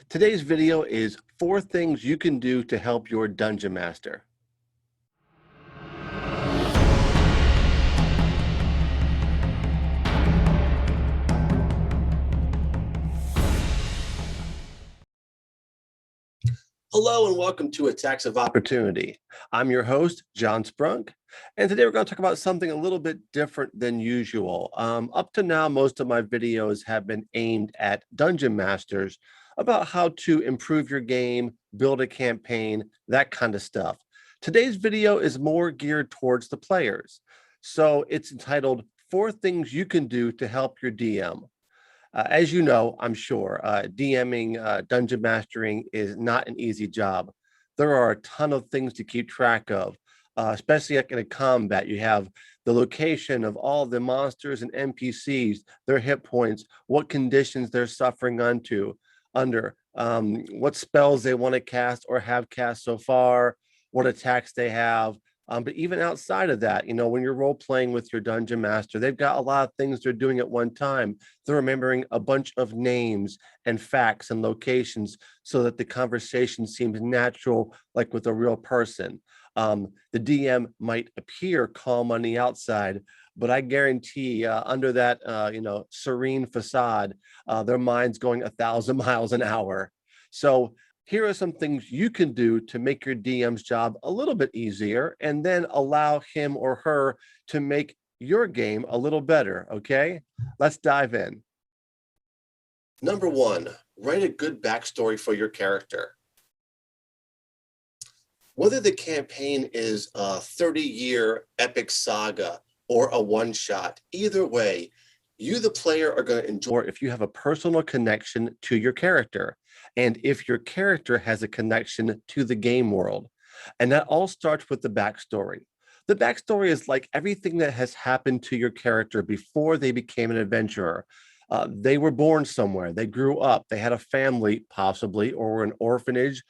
Today's video is 4 things you can do to help your dungeon master. Hello and welcome to Attacks of Opportunity. I'm your host, John Sprunk, and today we're going to talk about something a little bit different than usual. Up to now, most of my videos have been aimed at dungeon masters about how to improve your game, build a campaign, that kind of stuff. Today's video is more geared towards the players. So it's entitled 4 Things You Can Do to Help Your DM. As you know, I'm sure, DMing, dungeon mastering is not an easy job. There are a ton of things to keep track of, especially like in a combat. You have the location of all the monsters and NPCs, their hit points, what conditions they're suffering under, what spells they want to cast or have cast so far, what attacks they have. But even outside of that, when you're role playing with your dungeon master, they've got a lot of things they're doing at one time. They're remembering a bunch of names and facts and locations so that the conversation seems natural, like with a real person. The DM might appear calm on the outside, but I guarantee under that, serene facade, their mind's going 1,000 miles an hour. So here are some things you can do to make your DM's job a little bit easier and then allow him or her to make your game a little better, okay? Let's dive in. Number 1, write a good backstory for your character. Whether the campaign is a 30-year epic saga or a one-shot, either way, you, the player, are going to enjoy if you have a personal connection to your character and if your character has a connection to the game world. And that all starts with the backstory. The backstory is like everything that has happened to your character before they became an adventurer. They were born somewhere, they grew up, they had a family possibly, or were an orphanage.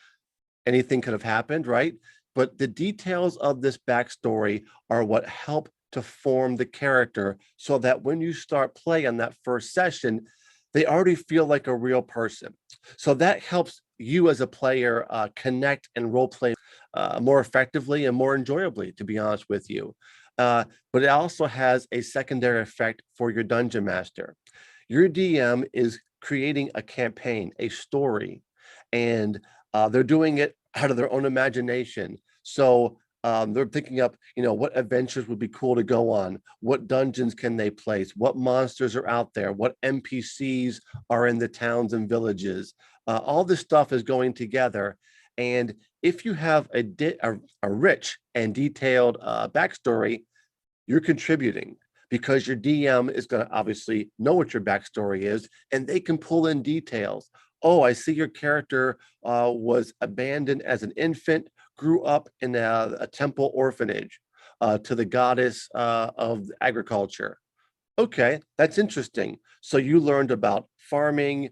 Anything could have happened, right? But the details of this backstory are what help to form the character so that when you start play on that first session, they already feel like a real person. So that helps you as a player connect and role play more effectively and more enjoyably, to be honest with you. But it also has a secondary effect for your dungeon master. Your DM is creating a campaign, a story, and they're doing it out of their own imagination. So they're thinking up, what adventures would be cool to go on? What dungeons can they place? What monsters are out there? What NPCs are in the towns and villages? All this stuff is going together. And if you have a rich and detailed backstory, you're contributing because your DM is going to obviously know what your backstory is, and they can pull in details. Oh, I see your character was abandoned as an infant, grew up in a temple orphanage to the goddess of agriculture. Okay, that's interesting. So you learned about farming,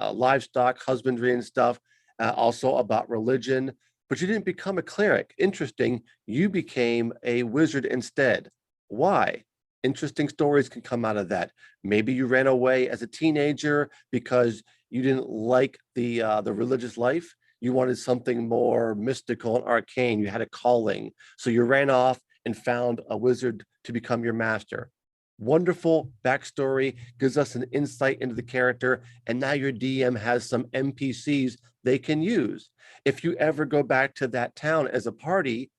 livestock, husbandry and stuff, also about religion, but you didn't become a cleric. Interesting, you became a wizard instead. Why? Interesting stories can come out of that. Maybe you ran away as a teenager because you didn't like the religious life. You wanted something more mystical and arcane. You had a calling. So you ran off and found a wizard to become your master. Wonderful backstory, gives us an insight into the character. And now your DM has some NPCs they can use. If you ever go back to that town as a party,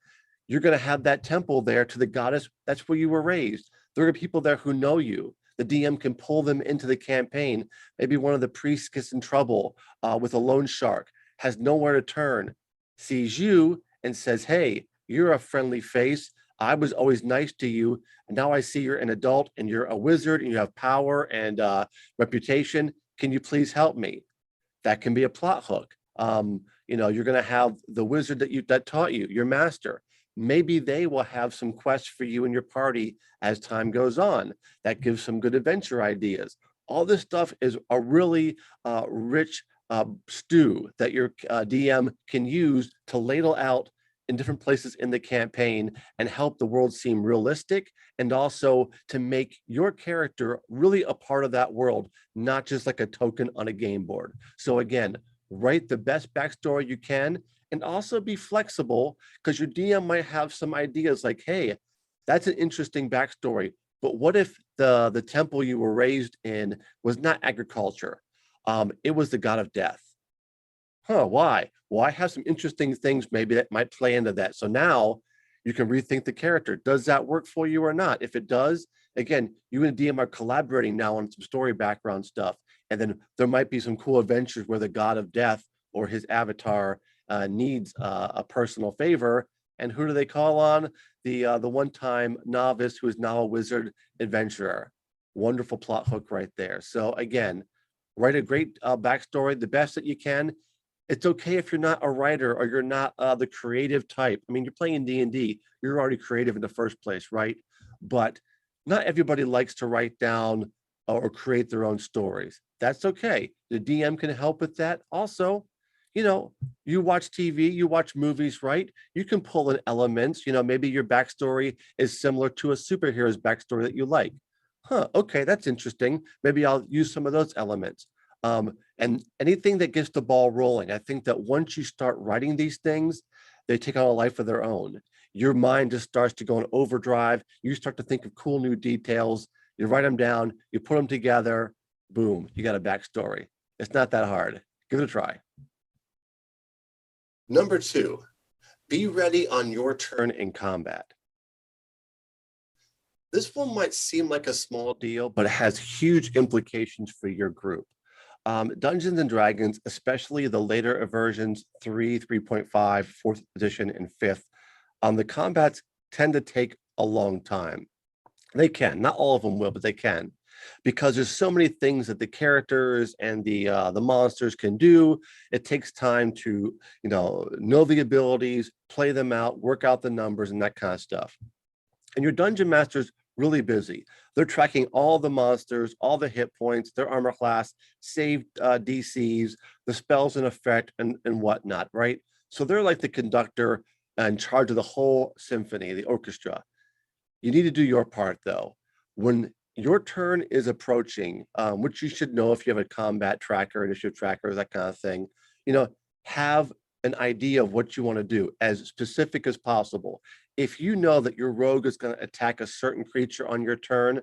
you're going to have that temple there to the goddess. That's where you were raised. There are people there who know you. The DM can pull them into the campaign. Maybe one of the priests gets in trouble with a loan shark, has nowhere to turn, sees you and says, hey, you're a friendly face. I was always nice to you. And now I see you're an adult and you're a wizard and you have power and reputation. Can you please help me? That can be a plot hook. You're going to have the wizard that taught you, your master. Maybe they will have some quests for you and your party as time goes on. That gives some good adventure ideas. All this stuff is a really rich stew that your DM can use to ladle out in different places in the campaign and help the world seem realistic, and also to make your character really a part of that world, not just like a token on a game board. So again, write the best backstory you can, and also be flexible because your DM might have some ideas like, hey, that's an interesting backstory, but what if the temple you were raised in was not agriculture? It was the god of death. Huh, why? Well, I have some interesting things maybe that might play into that. So now you can rethink the character. Does that work for you or not? If it does, again, you and DM are collaborating now on some story background stuff. And then there might be some cool adventures where the god of death or his avatar needs a personal favor. And who do they call on? The one-time novice who is now a wizard adventurer. Wonderful plot hook right there. So again, write a great backstory, the best that you can. It's okay if you're not a writer or you're not the creative type. I mean, you're playing D&D, you're already creative in the first place, right? But not everybody likes to write down or create their own stories. That's okay. The DM can help with that. Also, you watch TV, you watch movies, right? You can pull in elements. Maybe your backstory is similar to a superhero's backstory that you like. Huh, okay, that's interesting. Maybe I'll use some of those elements. And anything that gets the ball rolling, I think that once you start writing these things, they take on a life of their own. Your mind just starts to go in overdrive. You start to think of cool new details. You write them down, you put them together, boom, you got a backstory. It's not that hard. Give it a try. Number 2, be ready on your turn in combat. This one might seem like a small deal, but it has huge implications for your group. Dungeons and Dragons, especially the later versions, 3, 3.5, 4th edition, and 5th, the combats tend to take a long time. They can, not all of them will, but they can, because there's so many things that the characters and the monsters can do. It takes time to, know the abilities, play them out, work out the numbers, and that kind of stuff. And your dungeon master's really busy. They're tracking all the monsters, all the hit points, their armor class, saved DCs, the spells in effect, and whatnot, right? So they're like the conductor in charge of the whole symphony, the orchestra. You need to do your part, though. When your turn is approaching, which you should know if you have a combat tracker, initiative tracker, that kind of thing, have an idea of what you want to do as specific as possible. If you know that your rogue is going to attack a certain creature on your turn,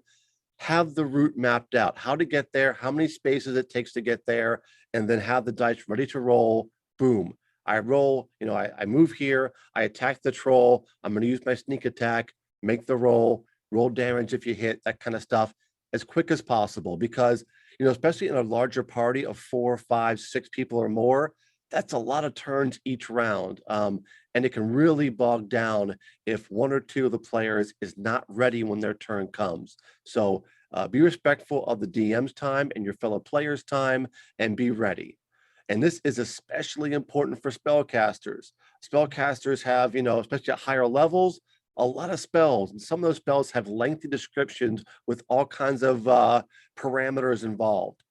have the route mapped out, how to get there, how many spaces it takes to get there, and then have the dice ready to roll. Boom. I roll, I move here, I attack the troll, I'm going to use my sneak attack, make the roll damage if you hit, that kind of stuff, as quick as possible. Because, especially in a larger party of 4, 5, 6 people or more, that's a lot of turns each round. And it can really bog down if 1 or 2 of the players is not ready when their turn comes. So be respectful of the DM's time and your fellow players' time, and be ready. And this is especially important for spellcasters. Spellcasters have, especially at higher levels, a lot of spells, and some of those spells have lengthy descriptions with all kinds of parameters involved.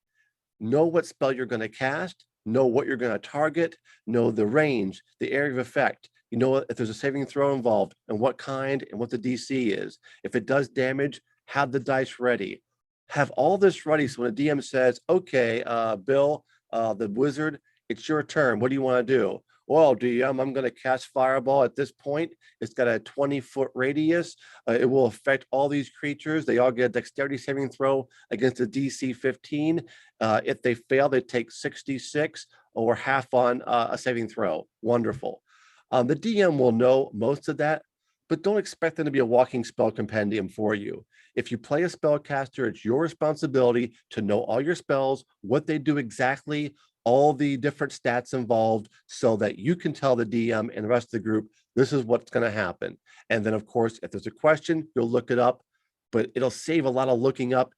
Know what spell you're going to cast, know what you're going to target, know the range, the area of effect, if there's a saving throw involved and what kind and what the DC is. If it does damage, have the dice ready. Have all this ready so when a DM says, okay, Bill, the wizard, it's your turn. What do you want to do? Well, DM, I'm going to cast Fireball at this point. It's got a 20-foot radius. It will affect all these creatures. They all get a dexterity saving throw against a DC 15. If they fail, they take 66 or half on a saving throw. Wonderful. The DM will know most of that, but don't expect them to be a walking spell compendium for you. If you play a spellcaster, it's your responsibility to know all your spells, what they do exactly, all the different stats involved, so that you can tell the DM and the rest of the group, this is what's going to happen. And then, of course, if there's a question, you'll look it up, but it'll save a lot of looking up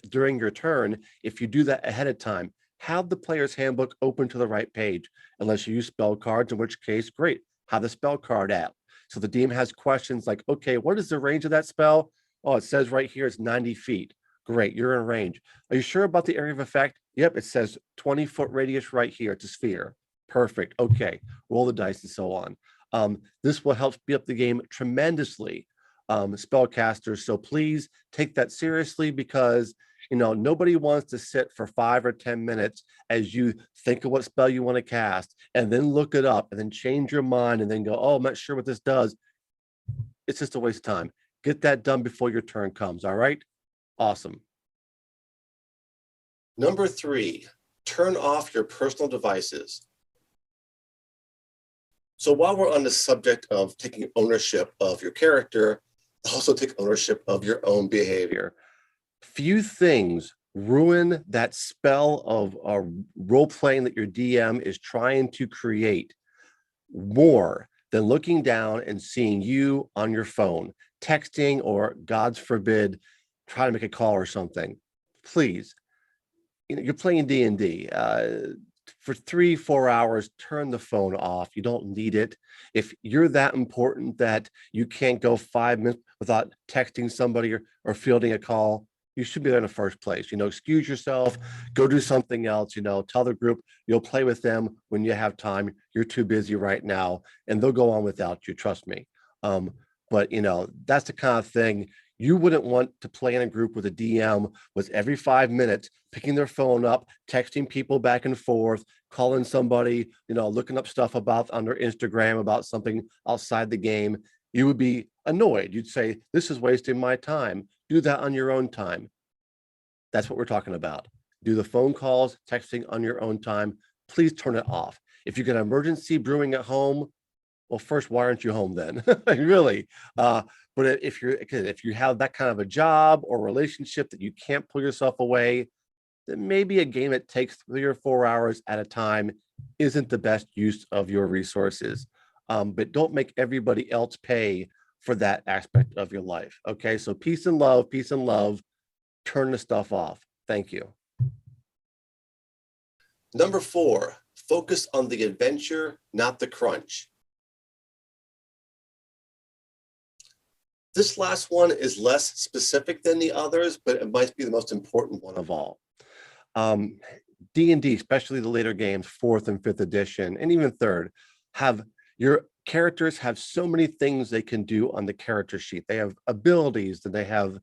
during your turn if you do that ahead of time. Have the player's handbook open to the right page, unless you use spell cards, in which case, great, have the spell card app. So the DM has questions like, okay, what is the range of that spell? Oh, it says right here it's 90 feet. Great, you're in range. Are you sure about the area of effect? Yep, it says 20-foot radius right here. It's a sphere. Perfect. Okay, roll the dice and so on. This will help speed up the game tremendously, spellcasters. So please take that seriously, because Nobody wants to sit for 5 or 10 minutes as you think of what spell you want to cast and then look it up and then change your mind and then go, oh, I'm not sure what this does. It's just a waste of time. Get that done before your turn comes. All right. Awesome. Number 3, turn off your personal devices. So while we're on the subject of taking ownership of your character, also take ownership of your own behavior. Few things ruin that spell of role playing that your DM is trying to create more than looking down and seeing you on your phone, texting, or God forbid, try to make a call or something. Please, you're playing D&D. For 3-4 hours, turn the phone off. You don't need it. If you're that important that you can't go 5 minutes without texting somebody or fielding a call, you should be there in the first place. Excuse yourself, go do something else. Tell the group you'll play with them when you have time. You're too busy right now, and they'll go on without you. Trust me. But that's the kind of thing you wouldn't want to play in a group with a DM was every 5 minutes picking their phone up, texting people back and forth, calling somebody, looking up stuff about on their Instagram about something outside the game. You would be annoyed. You'd say, this is wasting my time. Do that on your own time. That's what we're talking about. Do the phone calls, texting on your own time. Please turn it off. If you get an emergency brewing at home, well, first, why aren't you home then? Really? But if you have that kind of a job or relationship that you can't pull yourself away, then maybe a game that takes 3 or 4 hours at a time isn't the best use of your resources. But don't make everybody else pay for that aspect of your life. Okay, so peace and love, peace and love. Turn the stuff off. Thank you. Number 4, focus on the adventure, not the crunch. This last one is less specific than the others, but it might be the most important one of all. D&D, especially the later games, 4th and 5th edition, and even 3rd, have your characters have so many things they can do on the character sheet. They have abilities, and they have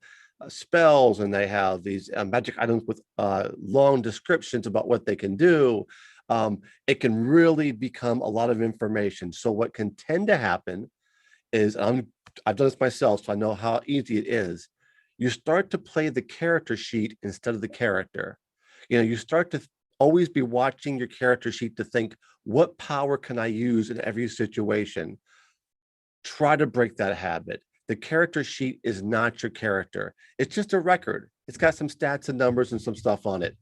spells, and they have these magic items with long descriptions about what they can do. It can really become a lot of information. So what can tend to happen is, I've done this myself, so I know how easy it is. You start to play the character sheet instead of the character. You start to always be watching your character sheet to think, what power can I use in every situation? Try to break that habit. The character sheet is not your character. It's just a record. It's got some stats and numbers and some stuff on it.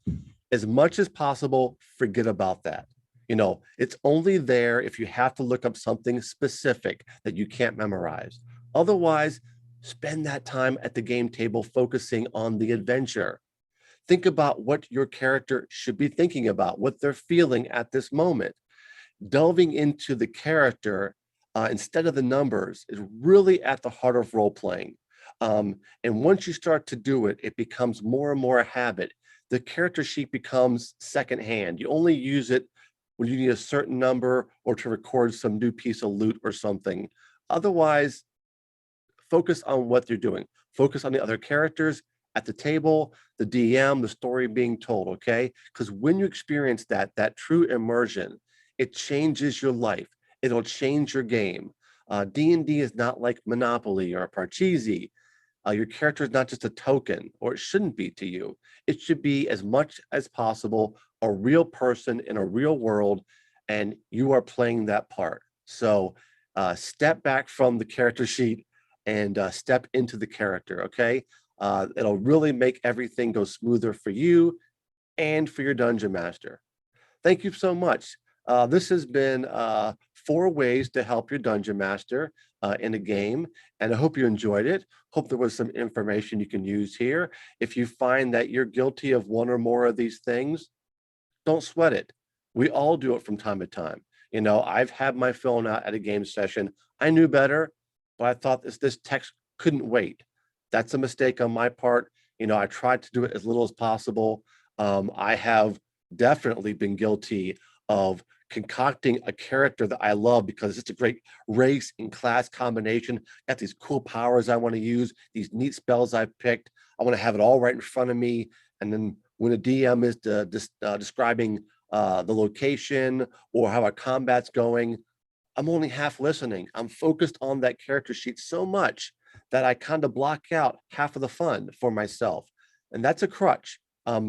As much as possible, forget about that. It's only there if you have to look up something specific that you can't memorize. Otherwise, spend that time at the game table focusing on the adventure. Think about what your character should be thinking about, what they're feeling at this moment. Delving into the character instead of the numbers is really at the heart of role playing. And once you start to do it, it becomes more and more a habit. The character sheet becomes secondhand. You only use it when you need a certain number or to record some new piece of loot or something. Otherwise, focus on what you're doing. Focus on the other characters at the table, the DM, the story being told, okay? Because when you experience that true immersion, it changes your life. It'll change your game. D&D is not like Monopoly or Parcheesi. Your character is not just a token, or it shouldn't be to you. It should be, as much as possible, a real person in a real world, and you are playing that part. So step back from the character sheet and step into the character, okay? It'll really make everything go smoother for you and for your dungeon master. Thank you so much. This has been 4 ways to help your dungeon master in a game, and I hope you enjoyed it. Hope there was some information you can use here. If you find that you're guilty of one or more of these things, don't sweat it. We all do it from time to time. I've had my phone out at a game session. I knew better, but I thought this text couldn't wait. That's a mistake on my part. I tried to do it as little as possible. I have definitely been guilty of concocting a character that I love because it's a great race and class combination. Got these cool powers I want to use, these neat spells I've picked. I want to have it all right in front of me. And then when a DM is describing the location or how a combat's going, I'm only half listening. I'm focused on that character sheet so much that I kind of block out half of the fun for myself. And that's a crutch.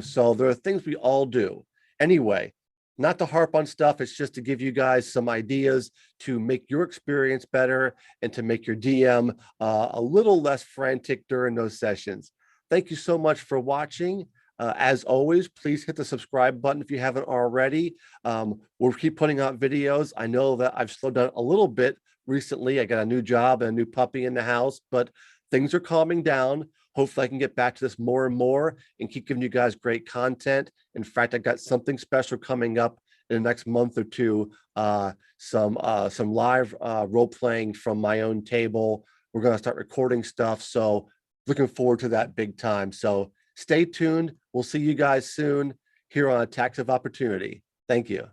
So there are things we all do. Anyway, not to harp on stuff, it's just to give you guys some ideas to make your experience better and to make your DM a little less frantic during those sessions. Thank you so much for watching. As always, please hit the subscribe button if you haven't already. We'll keep putting out videos. I know that I've slowed down a little bit recently. I got a new job and a new puppy in the house, but things are calming down. Hopefully I can get back to this more and more and keep giving you guys great content. In fact, I got something special coming up in the next month or two, some live role playing from my own table. We're going to start recording stuff. So looking forward to that big time. So stay tuned. We'll see you guys soon here on Attacks of Opportunity. Thank you.